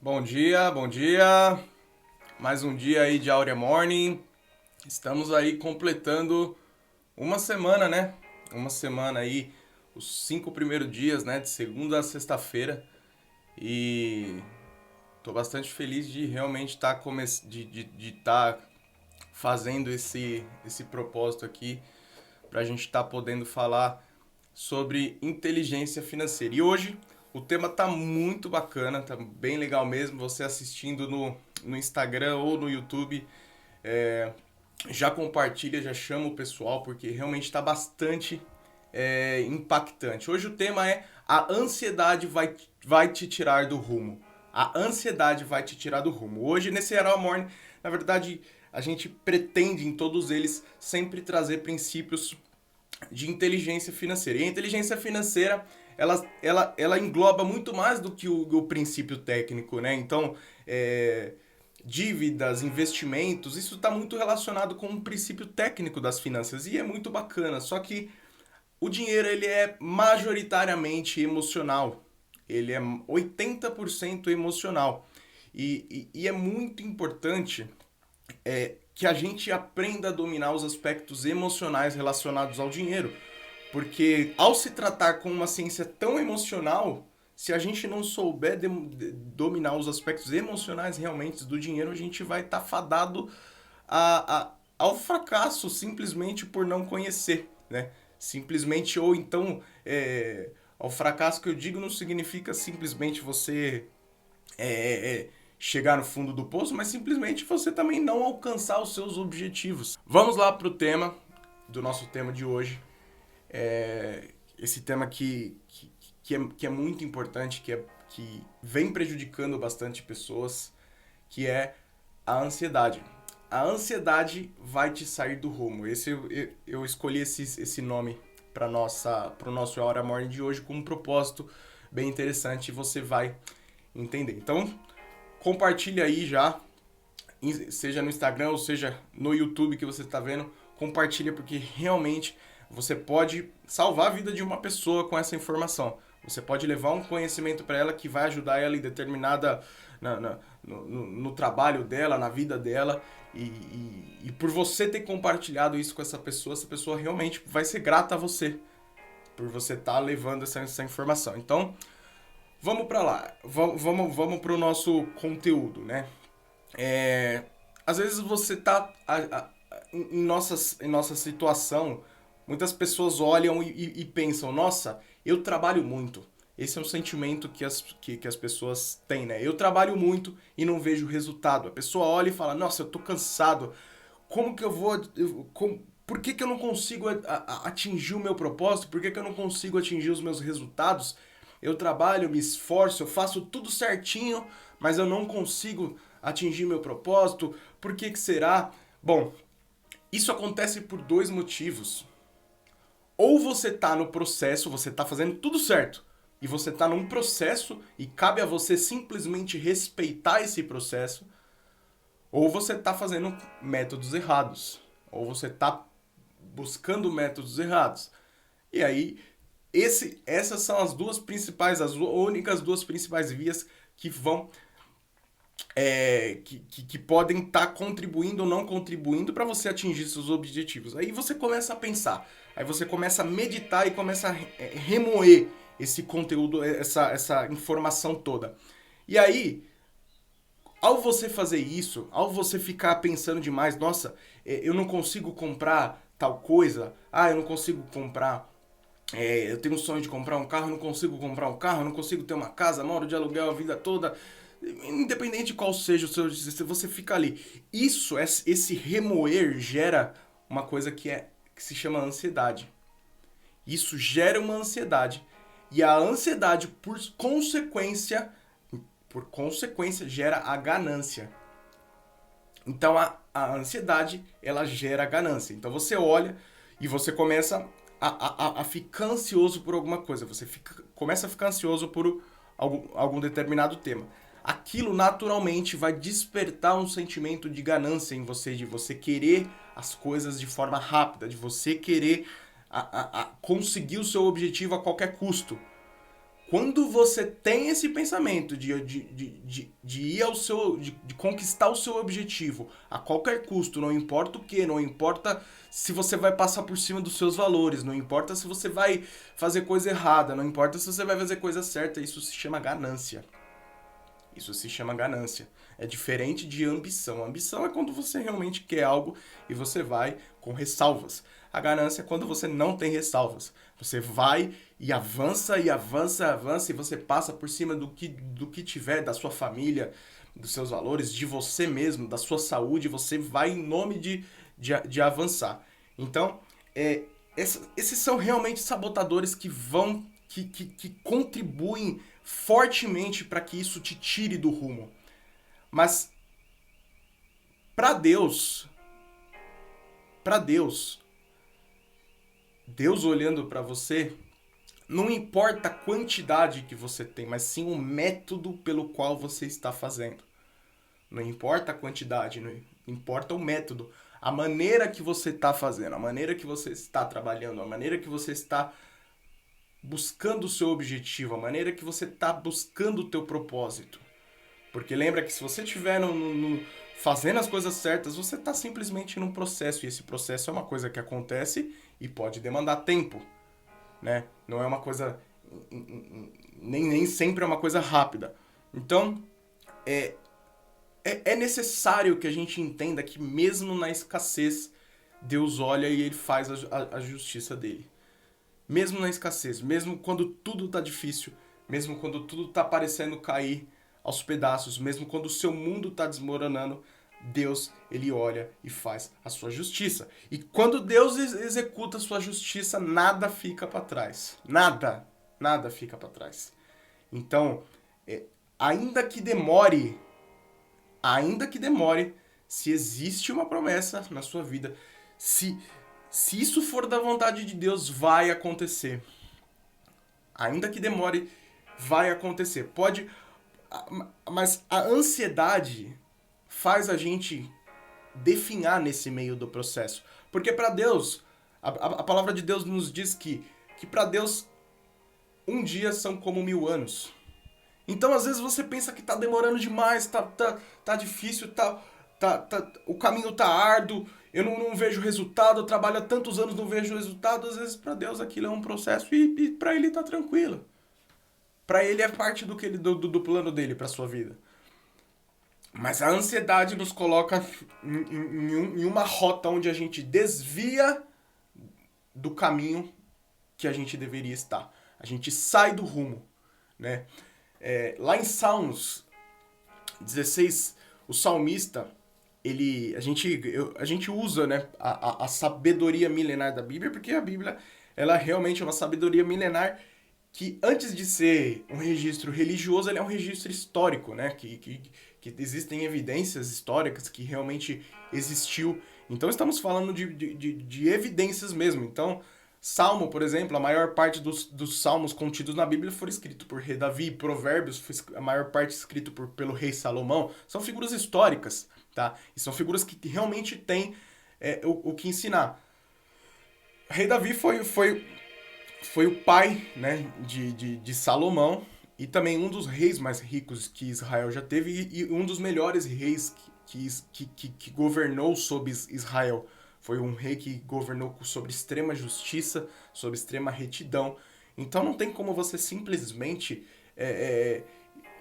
Bom dia, bom dia. Mais um dia aí de Aurea Morning. Estamos aí completando uma semana, né? Uma semana aí, os 5 primeiros dias, né? De segunda a sexta-feira. E tô bastante feliz de realmente estar de tá fazendo esse propósito aqui para a gente estar podendo falar sobre inteligência financeira. E hoje o tema tá muito bacana, tá bem legal mesmo. Você assistindo no Instagram ou no YouTube, é, já compartilha, já chama o pessoal, porque realmente está bastante impactante. Hoje o tema é a ansiedade vai te tirar do rumo. A ansiedade vai te tirar do rumo. Hoje, nesse Era Morning, na verdade, a gente pretende em todos eles sempre trazer princípios de inteligência financeira. E a inteligência financeira, ela engloba muito mais do que o princípio técnico, né? Então, dívidas, investimentos, isso está muito relacionado com o princípio técnico das finanças e é muito bacana. Só que o dinheiro, ele é majoritariamente emocional. Ele é 80% emocional. E é muito importante que a gente aprenda a dominar os aspectos emocionais relacionados ao dinheiro. Porque ao se tratar com uma ciência tão emocional, se a gente não souber dominar os aspectos emocionais realmente do dinheiro, a gente vai estar fadado ao fracasso simplesmente por não conhecer, né? Simplesmente, ou então, ao fracasso que eu digo não significa simplesmente você chegar no fundo do poço, mas simplesmente você também não alcançar os seus objetivos. Vamos lá para o tema do nosso tema de hoje. Esse tema que é muito importante, que vem prejudicando bastante pessoas, que é a ansiedade. A ansiedade vai te sair do rumo. Eu escolhi esse nome para o nosso Hora Morning de hoje com um propósito bem interessante e você vai entender. Então, compartilha aí já, seja no Instagram ou seja no YouTube que você está vendo, compartilha porque realmente você pode salvar a vida de uma pessoa com essa informação. Você pode levar um conhecimento para ela que vai ajudar ela em determinada no trabalho dela, na vida dela. E por você ter compartilhado isso com essa pessoa realmente vai ser grata a você por você estar levando essa informação. Então, vamos para lá. Vamos para o nosso conteúdo, né? Às vezes você tá em nossa situação, muitas pessoas olham e pensam, nossa, eu trabalho muito. Esse é um sentimento que as pessoas têm, né? Eu trabalho muito e não vejo resultado. A pessoa olha e fala, nossa, eu tô cansado. Como que eu vou... por que eu não consigo atingir o meu propósito? Por que eu não consigo atingir os meus resultados? Eu trabalho, me esforço, eu faço tudo certinho, mas eu não consigo atingir meu propósito. Por que será? Bom, isso acontece por dois motivos. Ou você tá no processo, você tá fazendo tudo certo, e você tá num processo e cabe a você simplesmente respeitar esse processo, ou você tá fazendo métodos errados, ou você tá buscando métodos errados. E aí, essas são as duas principais, as únicas duas principais vias que vão que podem estar contribuindo ou não contribuindo para você atingir seus objetivos. Aí você começa a pensar, aí você começa a meditar e começa a remoer esse conteúdo, essa informação toda. E aí, ao você fazer isso, ao você ficar pensando demais, nossa, eu não consigo comprar tal coisa, eu não consigo comprar eu tenho um sonho de comprar um carro, não consigo comprar um carro, não consigo ter uma casa, moro de aluguel a vida toda. Independente de qual seja o seu, você fica ali. Esse remoer gera uma coisa que se chama ansiedade. Isso gera uma ansiedade. E a ansiedade, por consequência, gera a ganância. Então a ansiedade, ela gera ganância. Então você olha e você começa a ficar ansioso por alguma coisa. Você começa a ficar ansioso por algum determinado tema. Aquilo naturalmente vai despertar um sentimento de ganância em você, de você querer as coisas de forma rápida, de você querer conseguir o seu objetivo a qualquer custo. Quando você tem esse pensamento de ir ao seu. De conquistar o seu objetivo a qualquer custo, não importa o que, não importa se você vai passar por cima dos seus valores, não importa se você vai fazer coisa errada, não importa se você vai fazer coisa certa, isso se chama ganância. Isso se chama ganância. É diferente de ambição. A ambição é quando você realmente quer algo e você vai com ressalvas. A ganância é quando você não tem ressalvas. Você vai e avança e avança, avança e você passa por cima do que tiver, da sua família, dos seus valores, de você mesmo, da sua saúde. Você vai em nome de avançar. Então, esses são realmente sabotadores que vão, que contribuem fortemente para que isso te tire do rumo. Mas para Deus, Deus olhando para você, não importa a quantidade que você tem, mas sim o método pelo qual você está fazendo. Não importa a quantidade, não importa o método, a maneira que você está fazendo, a maneira que você está trabalhando, a maneira que você está buscando o seu objetivo, a maneira que você está buscando o teu propósito. Porque lembra que se você estiver fazendo as coisas certas, você está simplesmente num processo. E esse processo é uma coisa que acontece e pode demandar tempo. Né? Não é uma coisa... Nem sempre é uma coisa rápida. Então, é necessário que a gente entenda que mesmo na escassez, Deus olha e Ele faz a justiça dele. Mesmo na escassez, mesmo quando tudo está difícil, mesmo quando tudo está parecendo cair aos pedaços, mesmo quando o seu mundo está desmoronando, Deus, Ele olha e faz a sua justiça. E quando Deus executa a sua justiça, nada fica para trás. Nada fica para trás. Então, ainda que demore, se existe uma promessa na sua vida, se isso for da vontade de Deus, vai acontecer. Ainda que demore, vai acontecer. Mas a ansiedade faz a gente definhar nesse meio do processo. Porque para Deus, a palavra de Deus nos diz que para Deus, um dia são como 1000 anos. Então, às vezes, você pensa que tá demorando demais, tá difícil, o caminho tá árduo, eu não vejo resultado, eu trabalho há tantos anos, não vejo resultado. Às vezes, para Deus, aquilo é um processo e para Ele tá tranquilo. Para Ele é parte do plano dele para sua vida. Mas a ansiedade nos coloca em uma rota onde a gente desvia do caminho que a gente deveria estar. A gente sai do rumo, né? Lá em Salmos 16, o salmista, a gente usa, né, a sabedoria milenar da Bíblia, porque a Bíblia ela realmente é uma sabedoria milenar que, antes de ser um registro religioso, ele é um registro histórico, né? Que existem evidências históricas que realmente existiu. Então, estamos falando de evidências mesmo. Então, Salmo, por exemplo, a maior parte dos salmos contidos na Bíblia foram escritos por rei Davi. Provérbios, a maior parte escrito pelo rei Salomão. São figuras históricas, tá? E são figuras que realmente têm o que ensinar. O rei Davi foi o pai, né, de Salomão e também um dos reis mais ricos que Israel já teve e um dos melhores reis que governou sobre Israel. Foi um rei que governou sobre extrema justiça, sobre extrema retidão. Então não tem como você simplesmente,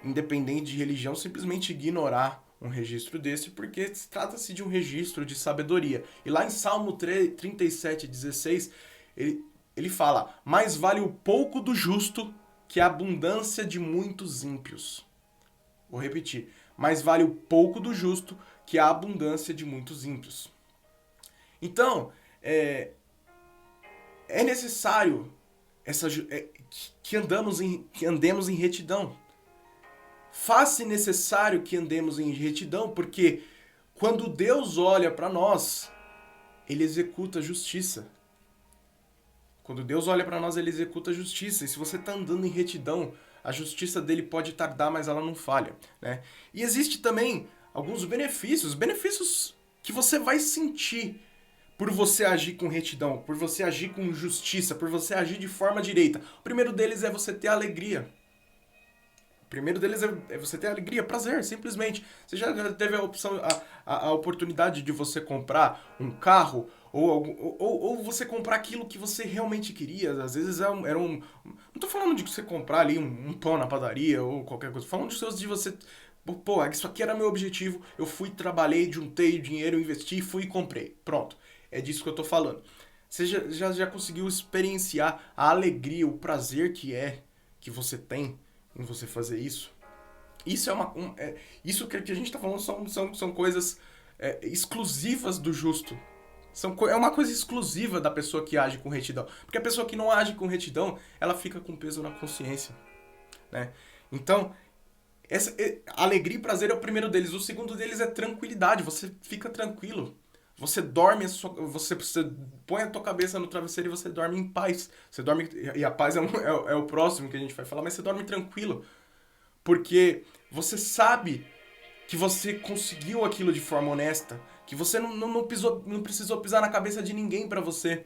independente de religião, simplesmente ignorar um registro desse, porque trata-se de um registro de sabedoria. E lá em Salmo 37:16, ele fala: mais vale o pouco do justo que a abundância de muitos ímpios. Vou repetir. Mais vale o pouco do justo que a abundância de muitos ímpios. Então, é necessário que andemos em retidão. Faz-se necessário que andemos em retidão, porque quando Deus olha para nós, Ele executa a justiça. Quando Deus olha para nós, Ele executa a justiça. E se você está andando em retidão, a justiça dele pode tardar, mas ela não falha, né? E existe também alguns benefícios que você vai sentir por você agir com retidão, por você agir com justiça, por você agir de forma direita. O primeiro deles é você ter alegria. O primeiro deles é você ter alegria, prazer, simplesmente. Você já teve a opção, a oportunidade de você comprar um carro ou você comprar aquilo que você realmente queria. Às vezes era um. Não tô falando de você comprar ali um pão na padaria ou qualquer coisa. Tô falando de você. Pô, isso aqui era meu objetivo. Eu fui, trabalhei, juntei dinheiro, investi, fui e comprei. Pronto. É disso que eu tô falando. Você já conseguiu experienciar a alegria, o prazer que você tem em você fazer isso? Isso isso que a gente tá falando são coisas exclusivas do justo. É uma coisa exclusiva da pessoa que age com retidão. Porque a pessoa que não age com retidão, ela fica com peso na consciência, né? Então, alegria e prazer é o primeiro deles. O segundo deles é tranquilidade. Você fica tranquilo. Você dorme, você põe a tua cabeça no travesseiro e você dorme em paz. Você dorme, e a paz é o próximo que a gente vai falar, mas você dorme tranquilo. Porque você sabe que você conseguiu aquilo de forma honesta, que você não precisou pisar na cabeça de ninguém para você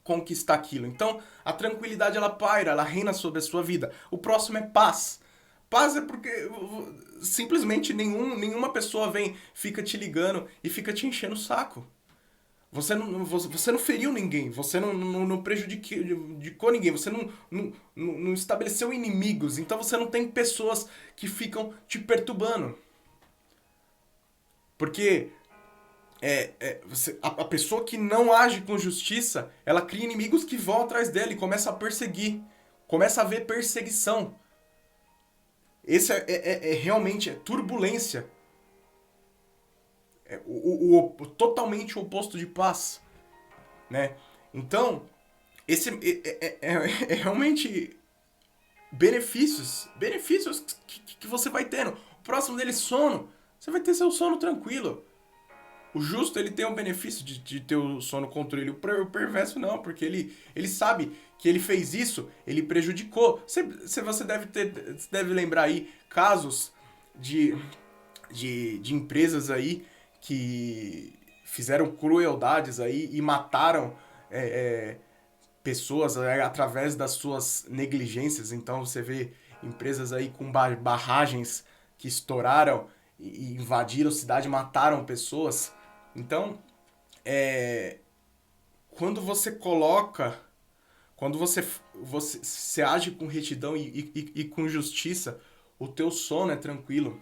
conquistar aquilo. Então, a tranquilidade ela paira, ela reina sobre a sua vida. O próximo é paz. Paz é porque simplesmente nenhuma pessoa fica te ligando e fica te enchendo o saco. Você não feriu ninguém, você não prejudicou ninguém, você não estabeleceu inimigos, então você não tem pessoas que ficam te perturbando. Porque a pessoa que não age com justiça, ela cria inimigos que vão atrás dela e começa a perseguir, começa a haver perseguição. Esse realmente turbulência. Totalmente o oposto de paz, né? Então, esse é realmente benefícios que você vai tendo. O próximo dele, sono. Você vai ter seu sono tranquilo. O justo, ele tem o benefício de ter o sono contra ele. O perverso não, porque ele sabe que ele fez isso, ele prejudicou. Você deve lembrar aí casos de empresas aí que fizeram crueldades aí e mataram pessoas através das suas negligências. Então você vê empresas aí com barragens que estouraram e invadiram a cidade, mataram pessoas. Então, quando você coloca, quando você age com retidão e com justiça, o teu sono é tranquilo,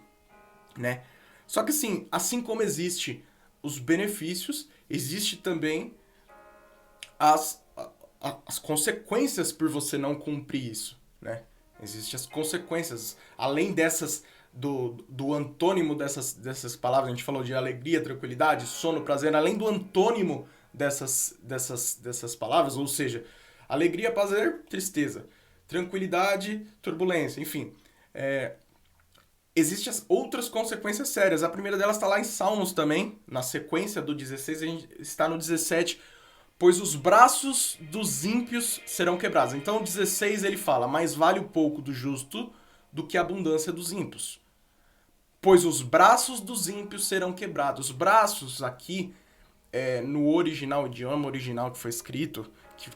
né? Só que assim como existe os benefícios, existe também as consequências por você não cumprir isso, né? Existem as consequências, além do antônimo dessas palavras. A gente falou de alegria, tranquilidade, sono, prazer, além do antônimo dessas palavras, ou seja, alegria, prazer, tristeza, tranquilidade, turbulência, enfim. Existem as outras consequências sérias. A primeira delas está lá em Salmos também, na sequência do 16, a gente está no 17, pois os braços dos ímpios serão quebrados. Então o 16 ele fala, mais vale o pouco do justo do que a abundância dos ímpios. Pois os braços dos ímpios serão quebrados. Os braços aqui, no original, idioma original que foi escrito,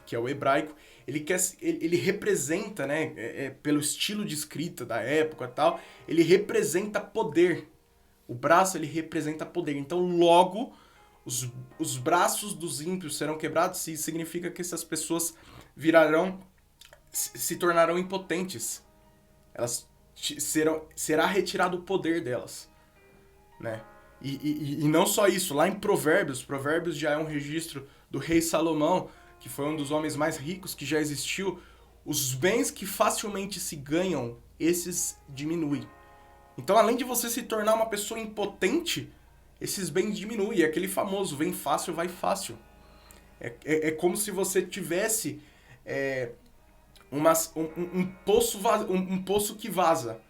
que é o hebraico, ele representa, né, pelo estilo de escrita da época e tal, ele representa poder. O braço, ele representa poder. Então, logo, os braços dos ímpios serão quebrados, e significa que essas pessoas se tornarão impotentes. Elas será retirado o poder delas, né? E não só isso, lá em Provérbios já é um registro do rei Salomão, que foi um dos homens mais ricos que já existiu. Os bens que facilmente se ganham, esses diminuem. Então, além de você se tornar uma pessoa impotente, esses bens diminuem. É aquele famoso, vem fácil, vai fácil. É como se você tivesse um poço que vaza,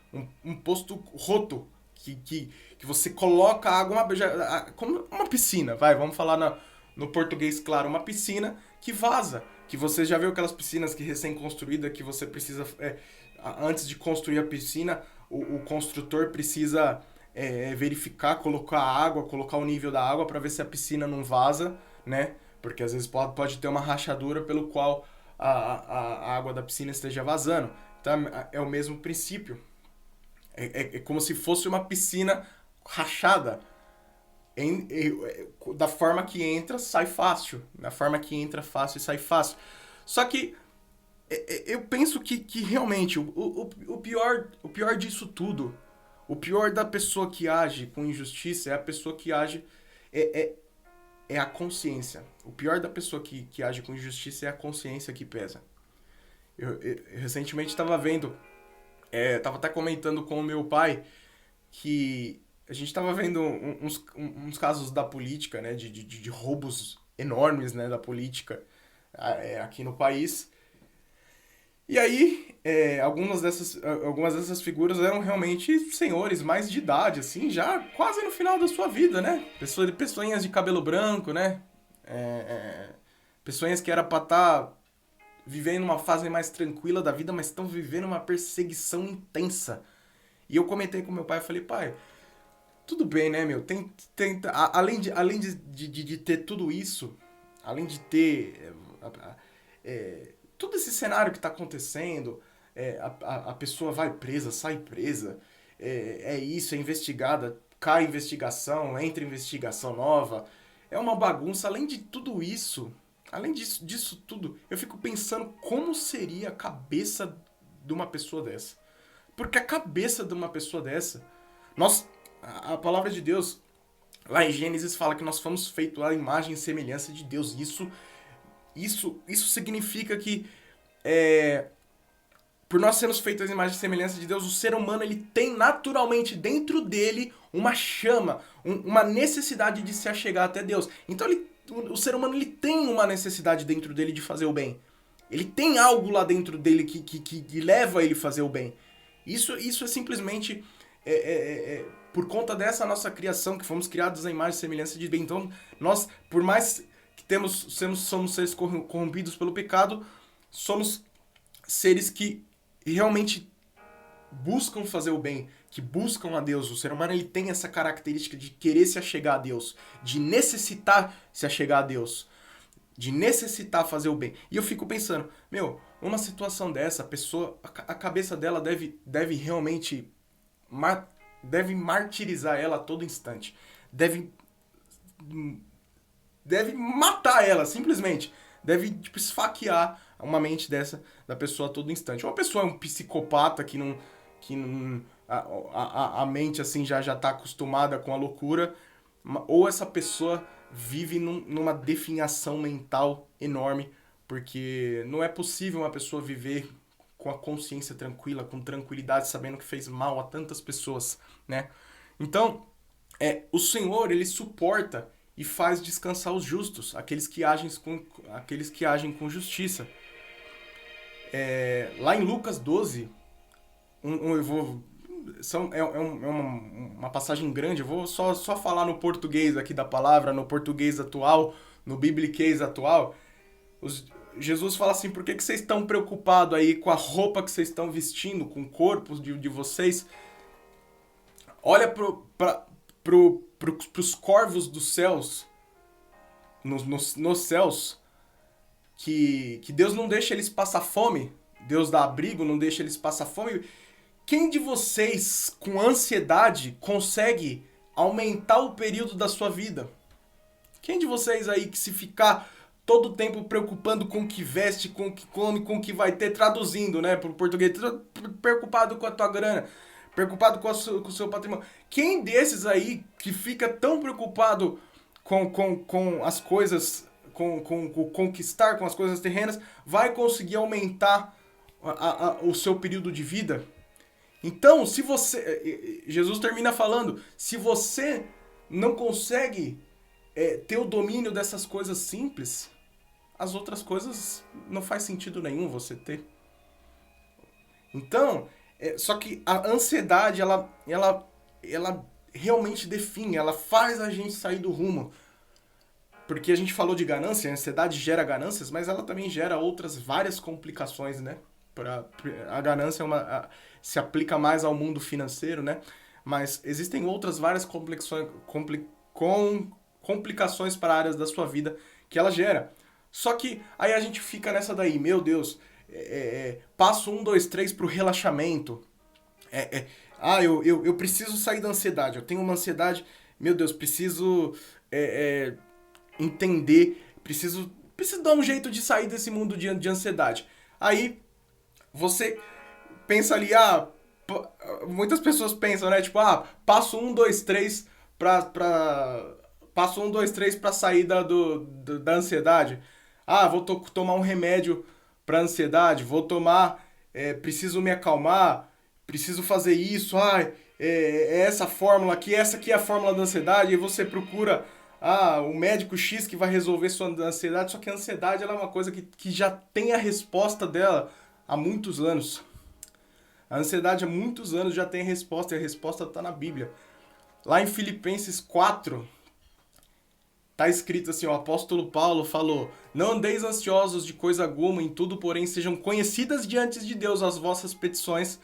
um poço roto, que você coloca água, como uma piscina, vamos falar no português claro, uma piscina que vaza, que você já viu aquelas piscinas que recém-construída, que você precisa, antes de construir a piscina, o construtor precisa verificar, colocar água, colocar o nível da água para ver se a piscina não vaza, né? porque às vezes pode ter uma rachadura pelo qual a água da piscina esteja vazando. Então é o mesmo princípio. É como se fosse uma piscina rachada. Da forma que entra, sai fácil. Da forma que entra fácil e sai fácil. Só que eu penso que realmente o pior disso tudo, o pior da pessoa que age com injustiça é a pessoa que age. É a consciência. O pior da pessoa que age com injustiça é a consciência que pesa. Eu recentemente estava vendo, estava até comentando com o meu pai que a gente estava vendo uns casos da política, né, de roubos enormes, né, da política aqui no país. E aí, algumas dessas figuras eram realmente senhores mais de idade, assim, já quase no final da sua vida, né? Pessoinhas de cabelo branco, né? Pessoinhas que era pra estar vivendo uma fase mais tranquila da vida, mas estão vivendo uma perseguição intensa. E eu comentei com meu pai, eu falei, pai, tudo bem, né, meu? Além de ter tudo isso, além de ter todo esse cenário que está acontecendo, a pessoa vai presa, sai presa, isso, é investigada, cai investigação, entra investigação nova, é uma bagunça. Além de tudo isso, disso tudo, eu fico pensando como seria a cabeça de uma pessoa dessa. Porque a cabeça de uma pessoa dessa, a palavra de Deus, lá em Gênesis, fala que nós fomos feitos à imagem e semelhança de Deus. Isso significa que, por nós sermos feitos à imagem e semelhança de Deus, o ser humano ele tem naturalmente dentro dele uma chama, uma necessidade de se achegar até Deus. Então o ser humano ele tem uma necessidade dentro dele de fazer o bem. Ele tem algo lá dentro dele que leva ele a fazer o bem. Isso é simplesmente por conta dessa nossa criação, que fomos criados à imagem e semelhança de Deus. Então, nós, por mais que somos seres corrompidos pelo pecado, somos seres que realmente buscam fazer o bem, que buscam a Deus. O ser humano ele tem essa característica de querer se achegar a Deus, de necessitar se achegar a Deus, de necessitar fazer o bem. E eu fico pensando, numa situação dessa, a cabeça dela deve realmente deve martirizar ela a todo instante. Deve matar ela, simplesmente. Deve esfaquear uma mente da pessoa a todo instante. Uma pessoa é um psicopata que a mente assim já tá acostumada com a loucura, ou essa pessoa vive numa definhação mental enorme, porque não é possível uma pessoa viver com a consciência tranquila, com tranquilidade, sabendo que fez mal a tantas pessoas, né? Então, o Senhor, ele suporta e faz descansar os justos, aqueles que agem com justiça. Lá em Lucas 12, uma passagem grande, eu vou só falar no português aqui da palavra, no português atual, no bibliquês atual. Jesus fala assim, por que vocês estão preocupados aí com a roupa que vocês estão vestindo, com o corpo de vocês? Olha pros corvos dos céus, nos céus, que Deus não deixa eles passar fome, Deus dá abrigo, não deixa eles passar fome. Quem de vocês, com ansiedade, consegue aumentar o período da sua vida? Quem de vocês aí que se ficar todo o tempo preocupando com o que veste, com o que come, com o que vai ter, traduzindo, né, pro português, preocupado com a tua grana, preocupado com o seu patrimônio. Quem desses aí que fica tão preocupado com as coisas, com conquistar, com as coisas terrenas, vai conseguir aumentar o seu período de vida? Então, se você... Jesus termina falando, se você não consegue ter o domínio dessas coisas simples, as outras coisas não faz sentido nenhum você ter. Então, só que a ansiedade, ela realmente define, ela faz a gente sair do rumo. Porque a gente falou de ganância, a ansiedade gera ganâncias, mas ela também gera outras várias complicações, né? A ganância se aplica mais ao mundo financeiro, né? Mas existem outras várias complicações para áreas da sua vida que ela gera. Só que aí a gente fica nessa daí, meu Deus, passo 1, 2, 3 pro relaxamento. Eu preciso sair da ansiedade, eu tenho uma ansiedade, meu Deus, preciso entender, preciso dar um jeito de sair desse mundo de ansiedade. Aí você pensa ali, muitas pessoas pensam, né, tipo, passo 1, 2, 3 passo 1, 2, 3 pra sair da ansiedade. Vou tomar um remédio pra ansiedade, vou tomar, preciso me acalmar, preciso fazer isso, é essa fórmula aqui, essa aqui é a fórmula da ansiedade, e você procura o médico X que vai resolver sua ansiedade, só que a ansiedade ela é uma coisa que já tem a resposta dela há muitos anos. A ansiedade há muitos anos já tem a resposta, e a resposta está na Bíblia. Lá em Filipenses 4, tá escrito assim, o apóstolo Paulo falou: não andeis ansiosos de coisa alguma, em tudo, porém, sejam conhecidas diante de Deus as vossas petições,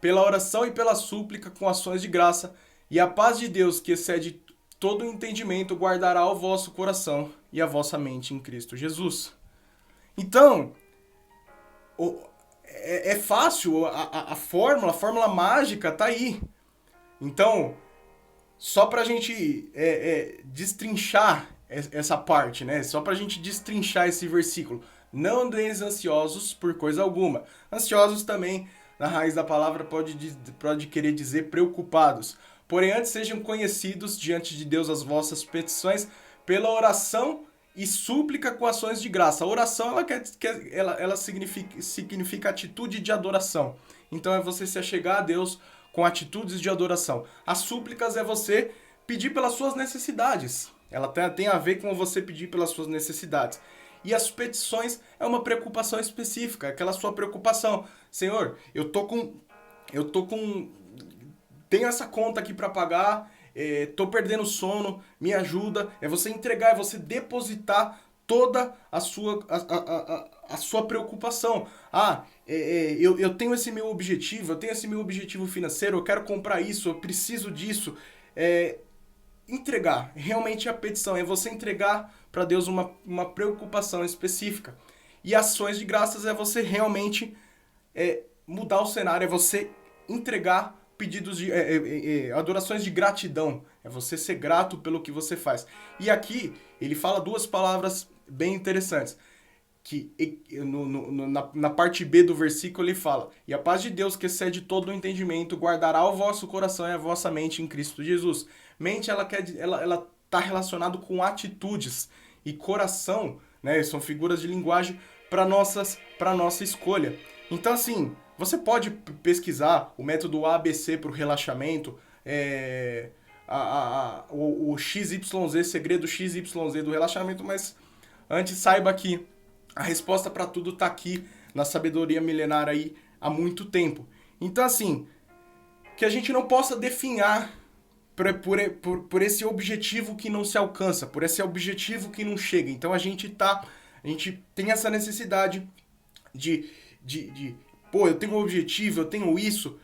pela oração e pela súplica, com ações de graça, e a paz de Deus, que excede todo o entendimento, guardará o vosso coração e a vossa mente em Cristo Jesus. Então, é fácil, a fórmula mágica tá aí. Então, só pra gente destrinchar essa parte, né? Só pra gente destrinchar esse versículo. Não andeis ansiosos por coisa alguma. Ansiosos também, na raiz da palavra, pode querer dizer preocupados. Porém, antes sejam conhecidos diante de Deus as vossas petições pela oração e súplica com ações de graça. A oração, ela significa atitude de adoração. Então, é você se achegar a Deus com atitudes de adoração. As súplicas é você pedir pelas suas necessidades. Ela tem a ver com você pedir pelas suas necessidades. E as petições é uma preocupação específica, aquela sua preocupação. Senhor, eu tô com tenho essa conta aqui para pagar, tô perdendo sono, me ajuda. É você entregar, é você depositar toda a sua preocupação. Eu tenho esse meu objetivo, eu tenho esse meu objetivo financeiro, eu quero comprar isso, eu preciso disso. Entregar, realmente a petição, é você entregar para Deus uma preocupação específica. E ações de graças é você realmente mudar o cenário, é você entregar pedidos de adorações de gratidão, é você ser grato pelo que você faz. E aqui ele fala duas palavras bem interessantes, que na parte B do versículo ele fala: e a paz de Deus, que excede todo o entendimento, guardará o vosso coração e a vossa mente em Cristo Jesus. Mente, ela tá relacionado com atitudes, e coração, né, são figuras de linguagem para nossa escolha. Então, assim, você pode pesquisar o método ABC para o relaxamento, o XYZ, segredo XYZ do relaxamento, mas antes saiba que a resposta para tudo está aqui na sabedoria milenar aí há muito tempo. Então, assim, que a gente não possa definhar por esse objetivo que não se alcança, por esse objetivo que não chega. Então, a gente tem essa necessidade de eu tenho um objetivo, eu tenho isso.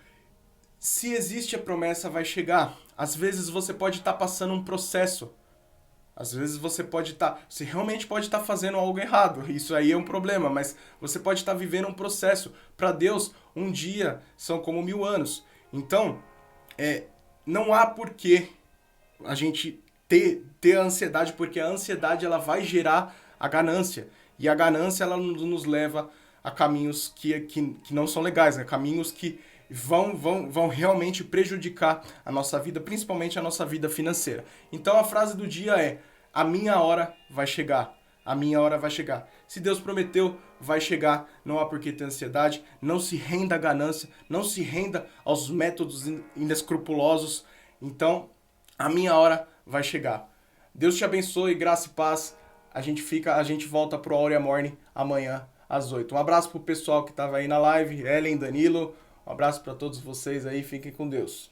Se existe a promessa, vai chegar. Às vezes você pode estar passando um processo. Às vezes você realmente pode estar fazendo algo errado. Isso aí é um problema, mas você pode estar vivendo um processo. Para Deus, um dia são como 1000 anos. Então, não há porquê a gente ter a ansiedade, porque a ansiedade ela vai gerar a ganância. E a ganância ela nos leva a caminhos que não são legais, né? Caminhos que vão realmente prejudicar a nossa vida, principalmente a nossa vida financeira. Então a frase do dia é: a minha hora vai chegar. A minha hora vai chegar. Se Deus prometeu, vai chegar. Não há por que ter ansiedade. Não se renda à ganância. Não se renda aos métodos inescrupulosos. Então, a minha hora vai chegar. Deus te abençoe, graça e paz. A gente volta pro Aurea Morning amanhã às 8. Um abraço pro pessoal que tava aí na live, Ellen, Danilo. Um abraço para todos vocês aí. Fiquem com Deus.